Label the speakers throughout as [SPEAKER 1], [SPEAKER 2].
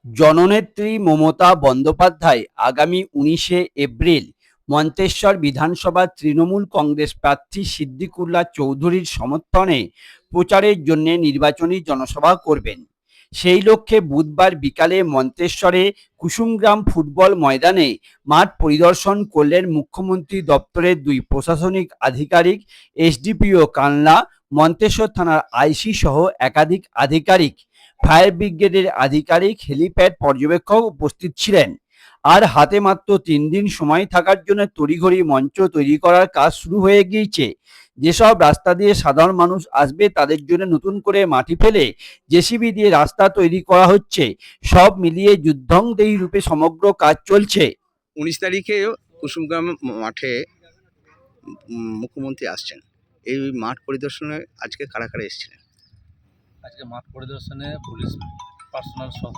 [SPEAKER 1] জননেত্রী মমতা বন্দ্যোপাধ্যায় আগামী ১৯শে এপ্রিল মন্তেশ্বর বিধানসভার তৃণমূল কংগ্রেস প্রার্থী সিদ্দিকুল্লাহ চৌধুরীর সমর্থনে প্রচারের জন্য নির্বাচনী জনসভা করবেন। সেই লক্ষ্যে বুধবার বিকালে মন্তেশ্বরে কুসুমগ্রাম ফুটবল ময়দানে মাঠ পরিদর্শন করলেন মুখ্যমন্ত্রী দপ্তরের দুই প্রশাসনিক আধিকারিক, এসডিপিও কানলা, মন্তেশ্বর থানার আইসি সহ একাধিক আধিকারিক। ফায়ার ব্রিগেডের আধিকারিক, হেলিপ্যাড পর্যবেক্ষক উপস্থিত ছিলেন। আর হাতে মাত্র ৩ দিন সময় থাকার জন্য তড়িঘড়ি মঞ্চ তৈরি করার কাজ শুরু হয়ে গিয়েছে। যেসব রাস্তা দিয়ে সাধারণ মানুষ আসবে তাদের জন্য নতুন করে মাটি ফেলে জেসিবি দিয়ে রাস্তা তৈরি করা হচ্ছে। সব মিলিয়ে যুদ্ধংদেহী রূপে সমগ্র কাজ চলছে।
[SPEAKER 2] ১৯ তারিখে কুসুমগ্রাম মাঠে মুখ্যমন্ত্রী আসছেন। এই মাঠ পরিদর্শনে আজকে কারা কারা এসেছিলেন?
[SPEAKER 3] আজকে মাঠ পরিদর্শনে পুলিশ পার্সোনাল সহ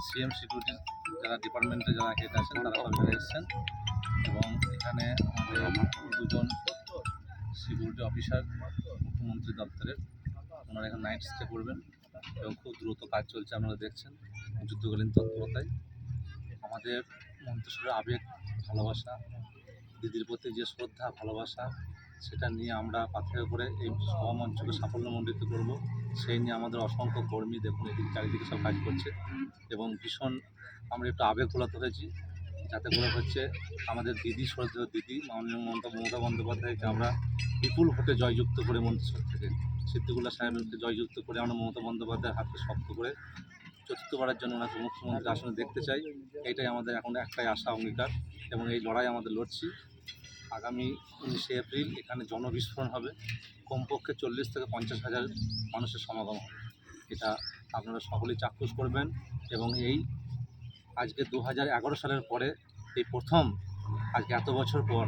[SPEAKER 3] সিএম সিকিউরিটি যারা ডিপার্টমেন্টে যারা হেড আছেন তারা সবাই এসেছেন এবং এখানে আমাদের দুজন সিকিউরিটি অফিসার মুখ্যমন্ত্রী দপ্তরের, ওনারা এখানে নাইট স্টে করবেন এবং খুব দ্রুত কাজ চলছে। আপনারা দেখছেন যুদ্ধকালীন তৎপরতায় আমাদের মন্তেশ্বরের আবেগ, ভালোবাসা, দিদির প্রতি যে শ্রদ্ধা ভালোবাসা, সেটা নিয়ে আমরা পাথেয় করে এই সভামঞ্চকে সাফল্যমণ্ডিত করব। সেই নিয়ে আমাদের অসংখ্য কর্মী দেখুন এদিকে চারিদিকে সব কাজ করছে এবং ভীষণ আমরা একটু আবেগ ভোলাতে হয়েছি, যাতে করে হচ্ছে আমাদের দিদি, শ্রদ্ধেয় দিদি মাননীয় মমতা বন্দ্যোপাধ্যায়কে আমরা বিপুল ভোটে জয়যুক্ত করে মন্তেশ্বর থেকে সিদ্দিকুল্লাহ সাহেবকে জয়যুক্ত করে আমরা মমতা বন্দ্যোপাধ্যায়ের হাতকে শক্ত করে চতুর্থবারের জন্য ওনাকে মুখ্যমন্ত্রী আসনে দেখতে চাই। এইটাই আমাদের এখন একটাই আশা, অঙ্গীকার এবং এই লড়াই আমাদের লড়ছি। আগামী ১৯শে এপ্রিল এখানে জনবিস্ফোরণ হবে, কমপক্ষে ৪০ থেকে ৫০ হাজার মানুষের সমাগম হবে। এটা আপনারা সকলেই চাক্ষুষ করবেন এবং এই আজকে ২০১১ সালের পরে এই প্রথম আজকে এত বছর পর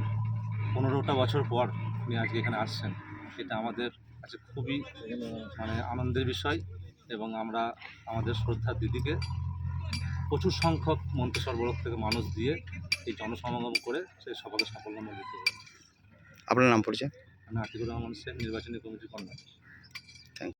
[SPEAKER 3] ১৫টা বছর পর উনি আজকে এখানে আসছেন। এটা আমাদের কাছে খুবই আনন্দের বিষয় এবং আমরা আমাদের শ্রদ্ধা দিদিকে প্রচুর সংখ্যক মন্তেশ্বর ব্লক থেকে মানুষ দিয়ে এই জনসমাগম করে সেই সভাকে সাফল্যমণ্ডিত করব।
[SPEAKER 2] আপনার নাম পরিচয়?
[SPEAKER 3] আমি আতিকুর রহমান শেখ, নির্বাচনী কমিটির কর্মী।